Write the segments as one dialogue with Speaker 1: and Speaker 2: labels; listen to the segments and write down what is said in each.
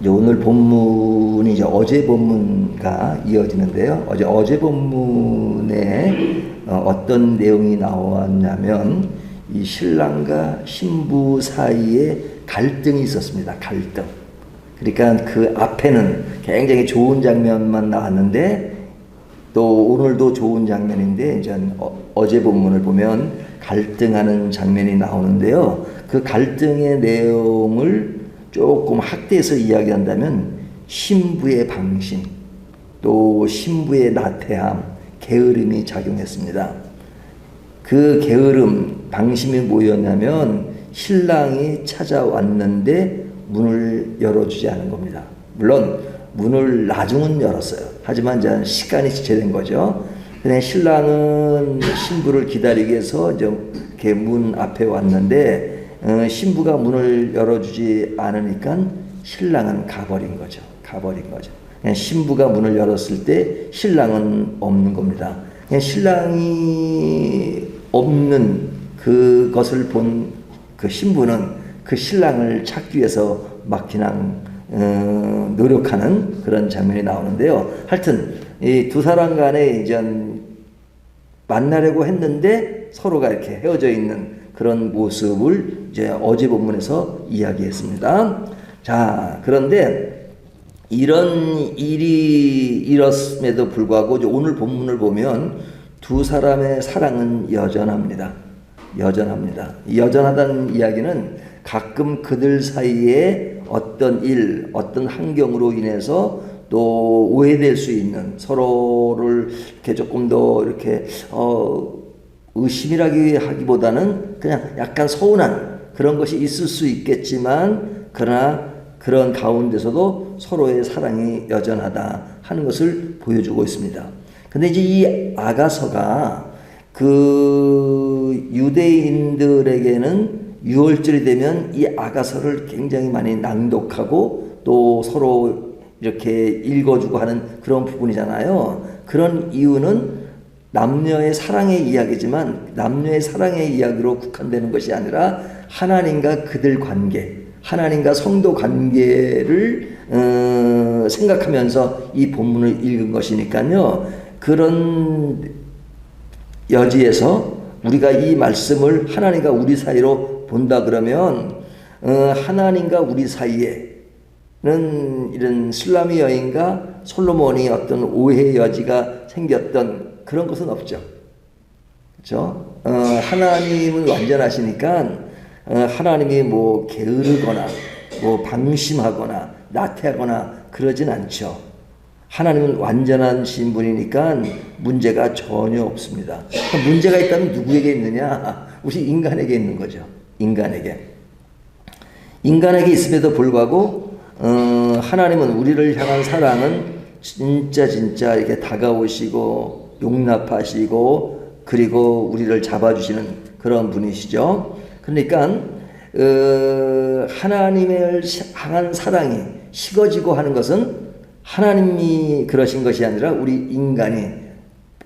Speaker 1: 이제 오늘 본문이 이제 어제 본문과 이어지는데요. 어제 본문에 어떤 내용이 나왔냐면 이 신랑과 신부 사이에 갈등이 있었습니다. 갈등. 그러니까 그 앞에는 굉장히 좋은 장면만 나왔는데 또 오늘도 좋은 장면인데 이제 어제 본문을 보면 갈등하는 장면이 나오는데요. 그 갈등의 내용을 조금 확대해서 이야기한다면 신부의 방심, 또 신부의 나태함, 게으름이 작용했습니다. 그 게으름, 방심이 뭐였냐면 신랑이 찾아왔는데 문을 열어주지 않은 겁니다. 물론 문을 나중은 열었어요. 하지만 이제 시간이 지체된 거죠. 근데 신랑은 신부를 기다리기 위해서 이렇게 문 앞에 왔는데 신부가 문을 열어주지 않으니까 신랑은 가버린 거죠. 신부가 문을 열었을 때 신랑은 없는 겁니다. 신랑이 없는 그것을 본 그 신부는 그 신랑을 찾기 위해서 막 그냥 노력하는 그런 장면이 나오는데요. 하여튼 이 두 사람 간에 이제 만나려고 했는데 서로가 이렇게 헤어져 있는 그런 모습을 이제 어제 본문에서 이야기했습니다. 자, 그런데 이런 일이 일었음에도 불구하고 오늘 본문을 보면 두 사람의 사랑은 여전합니다. 여전하다는 이야기는 가끔 그들 사이에 어떤 일, 어떤 환경으로 인해서 또 오해될 수 있는 서로를 이렇게 조금 더 이렇게 의심이라기 하기보다는 그냥 약간 서운한 그런 것이 있을 수 있겠지만 그러나 그런 가운데서도 서로의 사랑이 여전하다 하는 것을 보여주고 있습니다. 근데 이제 이 아가서가 그 유대인들에게는 유월절이 되면 이 아가서를 굉장히 많이 낭독하고 또 서로 이렇게 읽어주고 하는 그런 부분이잖아요. 그런 이유는 남녀의 사랑의 이야기지만 남녀의 사랑의 이야기로 국한되는 것이 아니라 하나님과 그들 관계, 하나님과 성도 관계를 생각하면서 이 본문을 읽은 것이니까요. 그런 여지에서 우리가 이 말씀을 하나님과 우리 사이로 본다 그러면 하나님과 우리 사이에는 이런 술람의 여인과 솔로몬이 어떤 오해 여지가 생겼던 그런 것은 없죠. 그렇죠? 하나님은 완전하시니까 하나님이 뭐 게으르거나 뭐 방심하거나 나태하거나 그러진 않죠. 하나님은 완전한 신분이니까 문제가 전혀 없습니다. 문제가 있다면 누구에게 있느냐? 우리 인간에게 있는 거죠. 인간에게 있음에도 불구하고 하나님은 우리를 향한 사랑은 진짜 이렇게 다가오시고 용납하시고 그리고 우리를 잡아주시는 그런 분이시죠. 그러니까 하나님을 향한 사랑이 식어지고 하는 것은 하나님이 그러신 것이 아니라 우리 인간이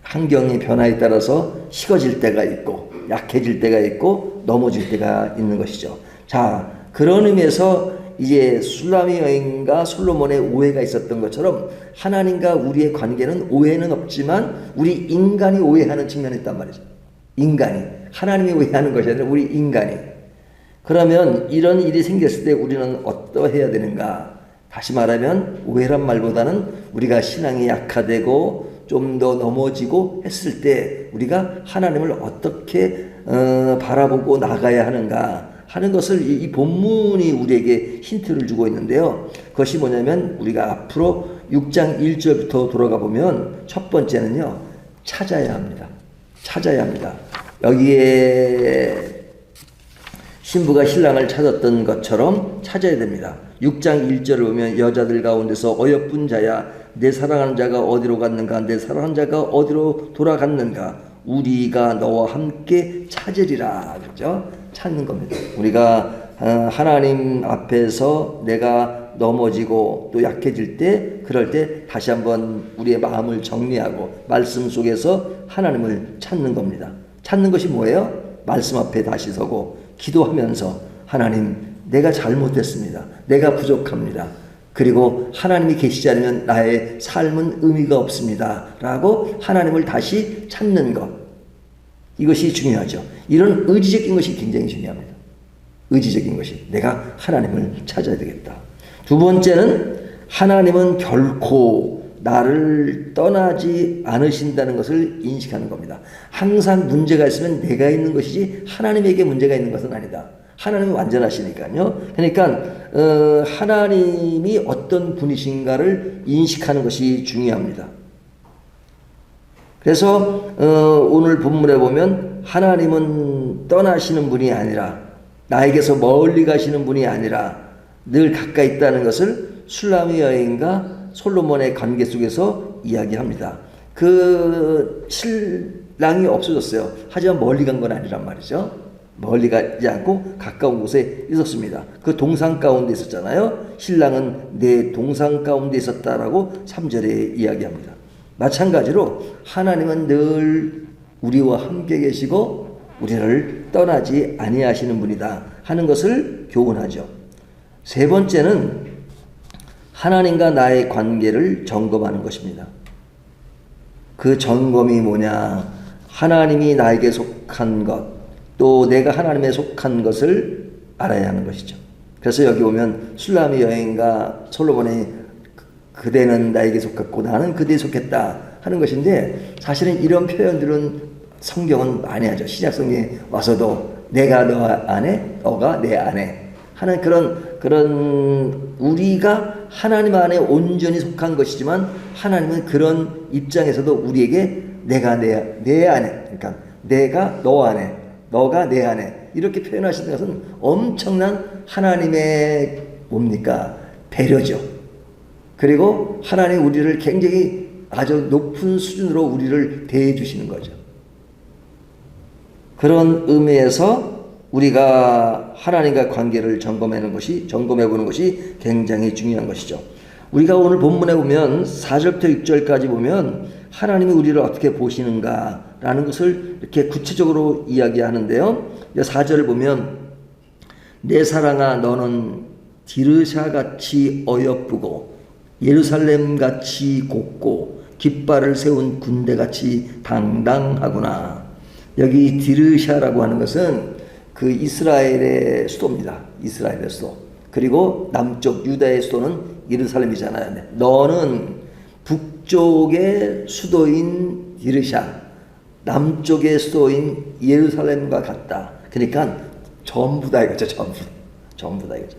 Speaker 1: 환경의 변화에 따라서 식어질 때가 있고 약해질 때가 있고 넘어질 때가 있는 것이죠. 자, 그런 의미에서 이제 술람의 여인과 솔로몬의 오해가 있었던 것처럼 하나님과 우리의 관계는 오해는 없지만 우리 인간이 오해하는 측면이 있단 말이죠. 인간이 하나님이 오해하는 것이 아니라 우리 인간이. 그러면 이런 일이 생겼을 때 우리는 어떠해야 되는가? 다시 말하면 오해란 말보다는 우리가 신앙이 약화되고 좀 더 넘어지고 했을 때 우리가 하나님을 어떻게 바라보고 나가야 하는가 하는 것을 이 본문이 우리에게 힌트를 주고 있는데요. 그것이 뭐냐면 우리가 앞으로 6장 1절부터 돌아가 보면 첫 번째는요. 찾아야 합니다. 여기에 신부가 신랑을 찾았던 것처럼 찾아야 됩니다. 6장 1절을 보면 여자들 가운데서 어여쁜 자야 내 사랑하는 자가 어디로 갔는가 내 사랑하는 자가 어디로 돌아갔는가 우리가 너와 함께 찾으리라. 그렇죠? 찾는 겁니다. 우리가 하나님 앞에서 내가 넘어지고 또 약해질 때 그럴 때 다시 한번 우리의 마음을 정리하고 말씀 속에서 하나님을 찾는 겁니다. 찾는 것이 뭐예요? 말씀 앞에 다시 서고 기도하면서 하나님 내가 잘못했습니다. 내가 부족합니다. 그리고 하나님이 계시지 않으면 나의 삶은 의미가 없습니다 라고 하나님을 다시 찾는 것, 이것이 중요하죠. 이런 의지적인 것이 굉장히 중요합니다. 의지적인 것이 내가 하나님을 찾아야 되겠다. 두 번째는 하나님은 결코 나를 떠나지 않으신다는 것을 인식하는 겁니다. 항상 문제가 있으면 내가 있는 것이지 하나님에게 문제가 있는 것은 아니다. 하나님은 완전하시니까요. 그러니까 하나님이 어떤 분이신가를 인식하는 것이 중요합니다. 그래서 오늘 본문에 보면 하나님은 떠나시는 분이 아니라, 나에게서 멀리 가시는 분이 아니라 늘 가까이 있다는 것을 술람의 여인과 솔로몬의 관계 속에서 이야기합니다. 그 신랑이 없어졌어요. 하지만 멀리 간 건 아니란 말이죠. 멀리 가지 않고 가까운 곳에 있었습니다. 그 동상 가운데 있었잖아요. 신랑은 내 동상 가운데 있었다라고 3절에 이야기합니다. 마찬가지로 하나님은 늘 우리와 함께 계시고 우리를 떠나지 아니하시는 분이다 하는 것을 교훈하죠. 세 번째는 하나님과 나의 관계를 점검하는 것입니다. 그 점검이 뭐냐? 하나님이 나에게 속한 것, 또 내가 하나님에 속한 것을 알아야 하는 것이죠. 그래서 여기 보면 술람의 여인과 솔로몬이 그대는 나에게 속했고 나는 그대에 속했다 하는 것인데, 사실은 이런 표현들은 성경은 많이 하죠. 신약성경에 와서도 내가 너 안에, 너가 내 안에 하는 그런 우리가 하나님 안에 온전히 속한 것이지만, 하나님은 그런 입장에서도 우리에게 내가 내 안에, 그러니까 내가 너 안에, 너가 내 안에 이렇게 표현하시는 것은 엄청난 하나님의 뭡니까? 배려죠. 그리고 하나님 우리를 굉장히 아주 높은 수준으로 우리를 대해 주시는 거죠. 그런 의미에서 우리가 하나님과 관계를 점검해 보는 것이 굉장히 중요한 것이죠. 우리가 오늘 본문에 보면 4절부터 6절까지 보면 하나님이 우리를 어떻게 보시는가라는 것을 이렇게 구체적으로 이야기하는데요. 4절을 보면 내 사랑아 너는 디르샤같이 어여쁘고 예루살렘같이 곱고 깃발을 세운 군대같이 당당하구나. 여기 디르샤라고 하는 것은 그 이스라엘의 수도입니다. 이스라엘의 수도. 그리고 남쪽 유다의 수도는 예루살렘이잖아요. 너는 북쪽의 수도인 디르샤, 남쪽의 수도인 예루살렘과 같다. 그러니까 전부 다 이거죠. 전부 다 이거죠.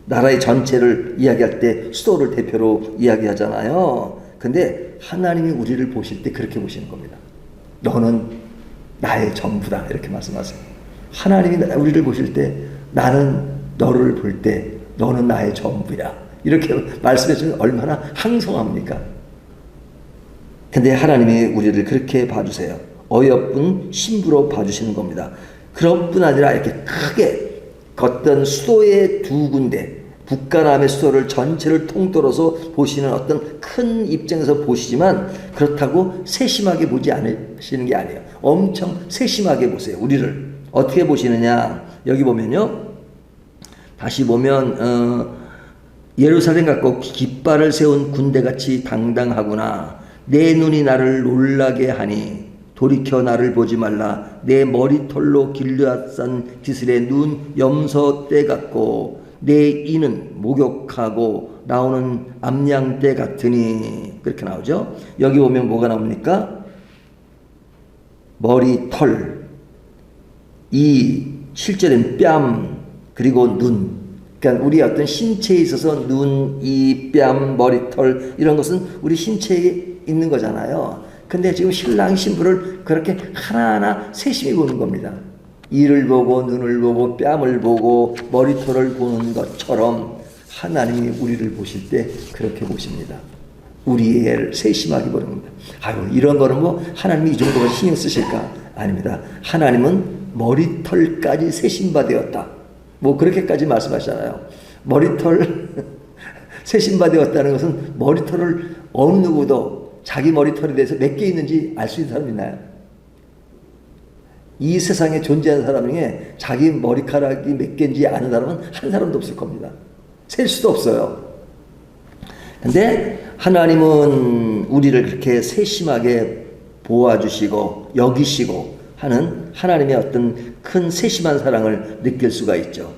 Speaker 1: 나라의 전체를 이야기할 때 수도를 대표로 이야기하잖아요. 근데 하나님이 우리를 보실 때 그렇게 보시는 겁니다. 너는 나의 전부다 이렇게 말씀하세요. 하나님이 우리를 보실 때 나는 너를 볼 때 너는 나의 전부야 이렇게 말씀해 주면 얼마나 항성합니까? 근데 하나님이 우리를 그렇게 봐주세요. 어여쁜 신부로 봐주시는 겁니다. 그럴 뿐 아니라 이렇게 크게 어떤 수도의 두 군데, 북과 남의 수도를 전체를 통틀어서 보시는 어떤 큰 입장에서 보시지만 그렇다고 세심하게 보지 않으시는 게 아니에요. 엄청 세심하게 보세요. 우리를 어떻게 보시느냐? 여기 보면요. 다시 보면 예루살렘 같고 깃발을 세운 군대같이 당당하구나. 내 눈이 나를 놀라게 하니 돌이켜 나를 보지 말라. 내 머리털로 길르앗산 기슬의 눈 염소떼 같고 내 이는 목욕하고 나오는 암양떼 같으니. 그렇게 나오죠. 여기 보면 뭐가 나옵니까? 머리털, 이 실제는 뺨, 그리고 눈. 그러니까 우리 어떤 신체에 있어서 눈, 이, 뺨, 머리털 이런 것은 우리 신체에 있는 거잖아요. 근데 지금 신랑 신부를 그렇게 하나하나 세심히 보는 겁니다. 이를 보고 눈을 보고 뺨을 보고 머리털을 보는 것처럼 하나님이 우리를 보실 때 그렇게 보십니다. 우리를 세심하게 보는 겁니다. 아유, 이런 거는 뭐 하나님이 이 정도가 신경 쓰실까? 아닙니다. 하나님은 머리털까지 세심받았다. 뭐 그렇게까지 말씀하시잖아요. 머리털 세심받았다는 것은 머리털을 어느 누구도 자기 머리털에 대해서 몇 개 있는지 알 수 있는 사람 있나요? 이 세상에 존재하는 사람 중에 자기 머리카락이 몇 개인지 아는 사람은 한 사람도 없을 겁니다. 셀 수도 없어요. 근데 하나님은 우리를 그렇게 세심하게 보아주시고 여기시고 하는 하나님의 어떤 큰 세심한 사랑을 느낄 수가 있죠.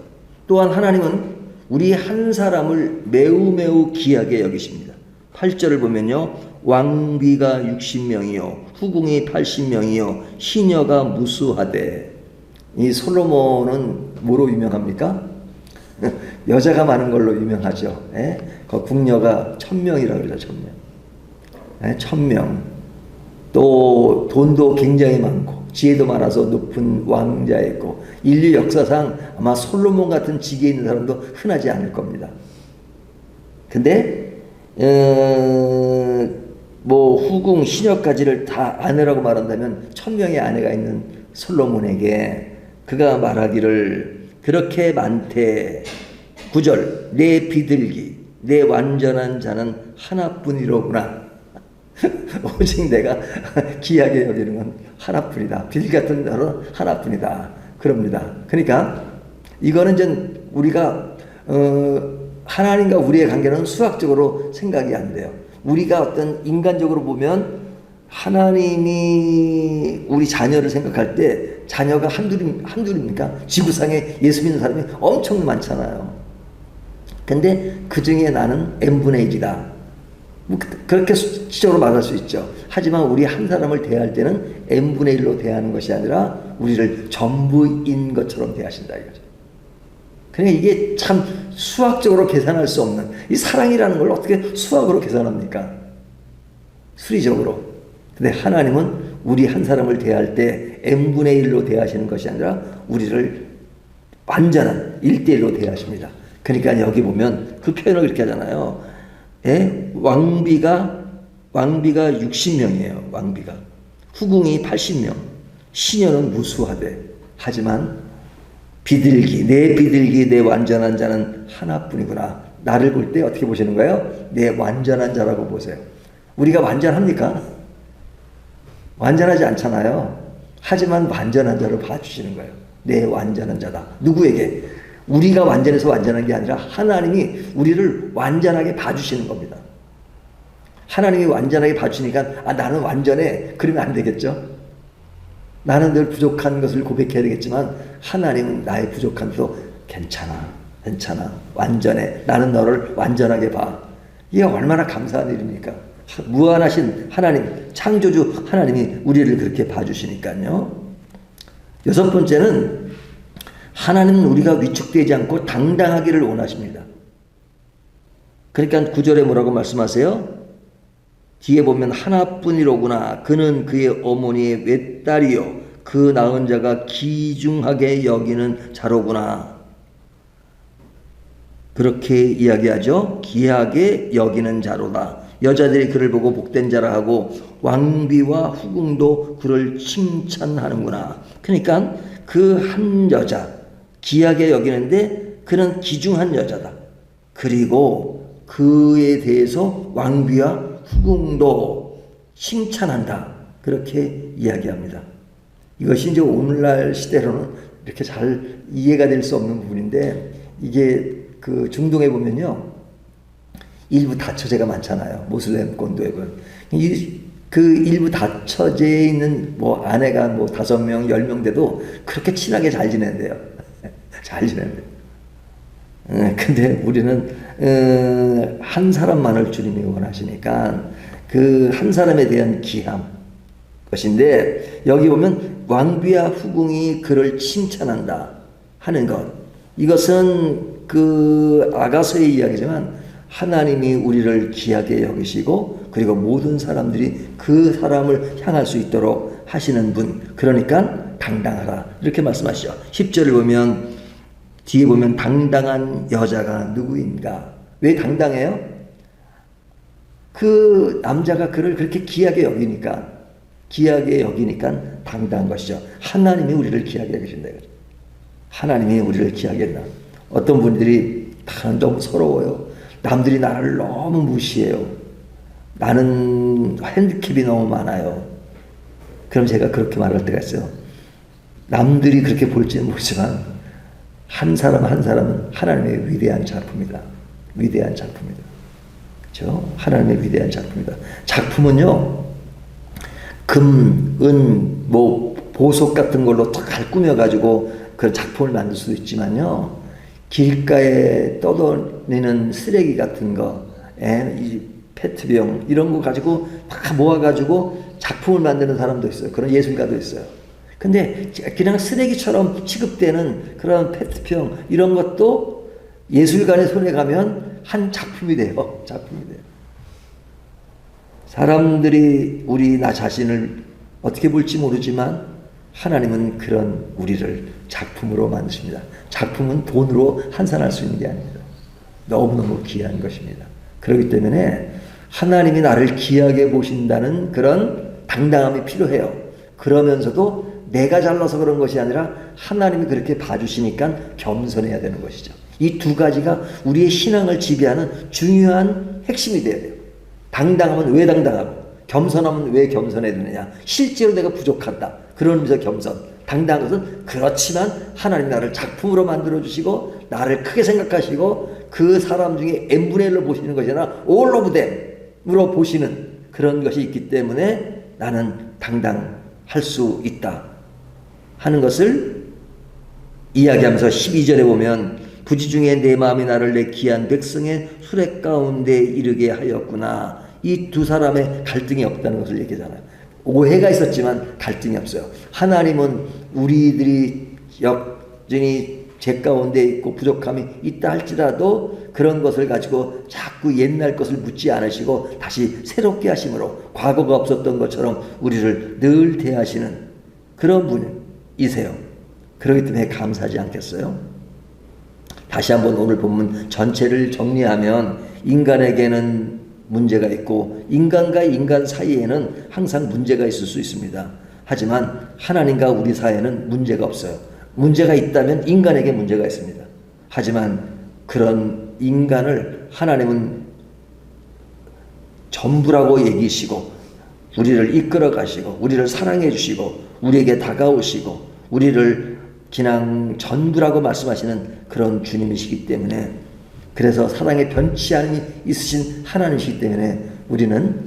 Speaker 1: 또한 하나님은 우리 한 사람을 매우 매우 귀하게 여기십니다. 8절을 보면요. 왕비가 60명이요 후궁이 80명이요 시녀가 무수하되. 이 솔로몬은 뭐로 유명합니까? 여자가 많은 걸로 유명하죠. 예? 그 궁녀가 1000명이라고 그러죠. 1000명. 예? 1000명. 또 돈도 굉장히 많고 지혜도 많아서 높은 왕자였고 인류 역사상 아마 솔로몬 같은 지혜 있는 사람도 흔하지 않을 겁니다. 근데 뭐 후궁 시녀까지를 다 아내라고 말한다면 1000명의 아내가 있는 솔로몬에게 그가 말하기를 그렇게 많대. 9절 내 비둘기 내 완전한 자는 하나뿐이로구나. 오직 내가 귀하게 여기는 건 하나뿐이다. 비둘기 같은 자는 하나뿐이다. 그럽니다. 그러니까 이거는 이제 우리가 하나님과 우리의 관계는 수학적으로 생각이 안 돼요. 우리가 어떤 인간적으로 보면 하나님이 우리 자녀를 생각할 때 자녀가 한둘입니까? 지구상에 예수 믿는 사람이 엄청 많잖아요. 근데 그 중에 나는 n분의 1이다. 그렇게 수치적으로 말할 수 있죠. 하지만 우리 한 사람을 대할 때는 n분의 1로 대하는 것이 아니라 우리를 전부인 것처럼 대하신다 이거죠. 그러니까 이게 참 수학적으로 계산할 수 없는 이 사랑이라는 걸 어떻게 수학으로 계산합니까? 수리적으로. 근데 하나님은 우리 한 사람을 대할 때 n분의 1로 대하시는 것이 아니라 우리를 완전한 1대1로 대하십니다. 그러니까 여기 보면 그 표현을 그렇게 하잖아요. 예? 왕비가 60명이에요. 왕비가. 후궁이 80명. 시녀는 무수하되. 하지만 비둘기 내 완전한 자는 하나뿐이구나. 나를 볼 때 어떻게 보시는 거예요? 내 완전한 자라고 보세요. 우리가 완전합니까? 완전하지 않잖아요. 하지만 완전한 자로 봐주시는 거예요. 내 완전한 자다. 누구에게? 우리가 완전해서 완전한 게 아니라 하나님이 우리를 완전하게 봐주시는 겁니다. 하나님이 완전하게 봐주니까 나는 완전해. 그러면 안 되겠죠? 나는 늘 부족한 것을 고백해야 되겠지만 하나님은 나의 부족함도 괜찮아. 완전해. 나는 너를 완전하게 봐. 이게 얼마나 감사한 일입니까? 무한하신 하나님, 창조주 하나님이 우리를 그렇게 봐주시니까요. 6번째는 하나님은 우리가 위축되지 않고 당당하기를 원하십니다. 그러니까 9절에 뭐라고 말씀하세요? 뒤에 보면 하나뿐이로구나. 그는 그의 어머니의 외딸이요 그 낳은 자가 귀중하게 여기는 자로구나. 그렇게 이야기하죠. 귀하게 여기는 자로다. 여자들이 그를 보고 복된 자라 하고 왕비와 후궁도 그를 칭찬하는구나. 그러니까 그 한 여자 귀하게 여기는데 그는 귀중한 여자다. 그리고 그에 대해서 왕비와 후궁도 칭찬한다. 그렇게 이야기합니다. 이것이 이제 오늘날 시대로는 이렇게 잘 이해가 될 수 없는 부분인데 이게 그 중동에 보면요. 일부 다처제가 많잖아요. 모슬렘 꼰도에 보면. 그 일부 다처제에 있는 뭐 아내가 뭐 5명, 10명 돼도 그렇게 친하게 잘 지낸대요. 잘 지낸대요. 근데 우리는 한 사람만을 주님이 원하시니까 그 한 사람에 대한 귀함 것인데 여기 보면 왕비와 후궁이 그를 칭찬한다 하는 것. 이것은 그 아가서의 이야기지만 하나님이 우리를 귀하게 여기시고 그리고 모든 사람들이 그 사람을 향할 수 있도록 하시는 분. 그러니까 당당하라 이렇게 말씀하시죠. 10절을 보면 뒤에 보면 당당한 여자가 누구인가? 왜 당당해요? 그 남자가 그를 그렇게 귀하게 여기니까 당당한 것이죠. 하나님이 우리를 귀하게 여기신다 이거죠. 하나님이 우리를 귀하게 한다. 어떤 분들이 나는 너무 서러워요. 남들이 나를 너무 무시해요. 나는 핸디캡이 너무 많아요. 그럼 제가 그렇게 말할 때가 있어요. 남들이 그렇게 볼지는 모르지만 한 사람 한 사람은 하나님의 위대한 작품이다. 위대한 작품이다. 저 하나님의 위대한 작품이다. 작품은요, 금, 은, 뭐 보석 같은 걸로 탁 꾸며 가지고 그 작품을 만들 수도 있지만요, 길가에 떠다니는 쓰레기 같은 거, 이 페트병 이런 거 가지고 다 모아가지고 작품을 만드는 사람도 있어요. 그런 예술가도 있어요. 근데 그냥 쓰레기처럼 취급되는 그런 페트병 이런 것도 예술가의 손에 가면 한 작품이 돼요. 작품이 돼요. 사람들이 나 자신을 어떻게 볼지 모르지만 하나님은 그런 우리를 작품으로 만드십니다. 작품은 돈으로 환산할 수 있는 게 아닙니다. 너무너무 귀한 것입니다. 그렇기 때문에 하나님이 나를 귀하게 보신다는 그런 당당함이 필요해요. 그러면서도 내가 잘나서 그런 것이 아니라 하나님이 그렇게 봐주시니까 겸손해야 되는 것이죠. 이 두 가지가 우리의 신앙을 지배하는 중요한 핵심이 돼야 돼요. 당당하면 왜 당당하고, 겸손하면 왜 겸손해야 되느냐. 실제로 내가 부족하다. 그러면서 겸손. 당당한 것은 그렇지만 하나님이 나를 작품으로 만들어주시고 나를 크게 생각하시고 그 사람 중에 n분의 1로 보시는 것이 아니라 all of them으로 보시는 그런 것이 있기 때문에 나는 당당할 수 있다 하는 것을 이야기하면서 12절에 보면 부지 중에 내 마음이 나를 내 귀한 백성의 수레 가운데 이르게 하였구나. 이 두 사람의 갈등이 없다는 것을 얘기하잖아요. 오해가 있었지만 갈등이 없어요. 하나님은 우리들이 여전히 죄 가운데 있고 부족함이 있다 할지라도 그런 것을 가지고 자꾸 옛날 것을 묻지 않으시고 다시 새롭게 하심으로 과거가 없었던 것처럼 우리를 늘 대하시는 그런 분이세요. 그렇기 때문에 감사하지 않겠어요? 다시 한번 오늘 본문 전체를 정리하면 인간에게는 문제가 있고 인간과 인간 사이에는 항상 문제가 있을 수 있습니다. 하지만 하나님과 우리 사이에는 문제가 없어요. 문제가 있다면 인간에게 문제가 있습니다. 하지만 그런 인간을 하나님은 전부라고 얘기시고 우리를 이끌어 가시고 우리를 사랑해 주시고 우리에게 다가오시고 우리를 그냥 전부라고 말씀하시는 그런 주님이시기 때문에, 그래서 사랑의 변치 않음이 있으신 하나님이시기 때문에 우리는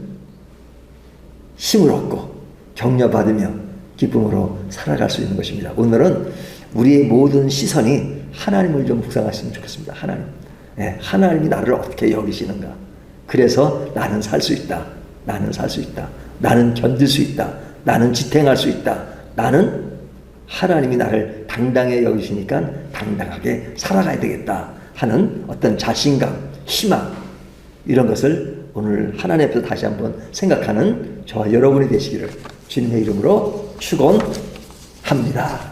Speaker 1: 힘을 얻고 격려받으며 기쁨으로 살아갈 수 있는 것입니다. 오늘은 우리의 모든 시선이 하나님을 좀 묵상하시면 좋겠습니다. 하나님. 네, 하나님이 나를 어떻게 여기시는가. 그래서 나는 살 수 있다. 나는 살 수 있다. 나는 견딜 수 있다. 나는 지탱할 수 있다. 나는 하나님이 나를 당당히 여기시니까 당당하게 살아가야 되겠다 하는 어떤 자신감, 희망, 이런 것을 오늘 하나님 앞에서 다시 한번 생각하는 저와 여러분이 되시기를 주님의 이름으로 축원합니다.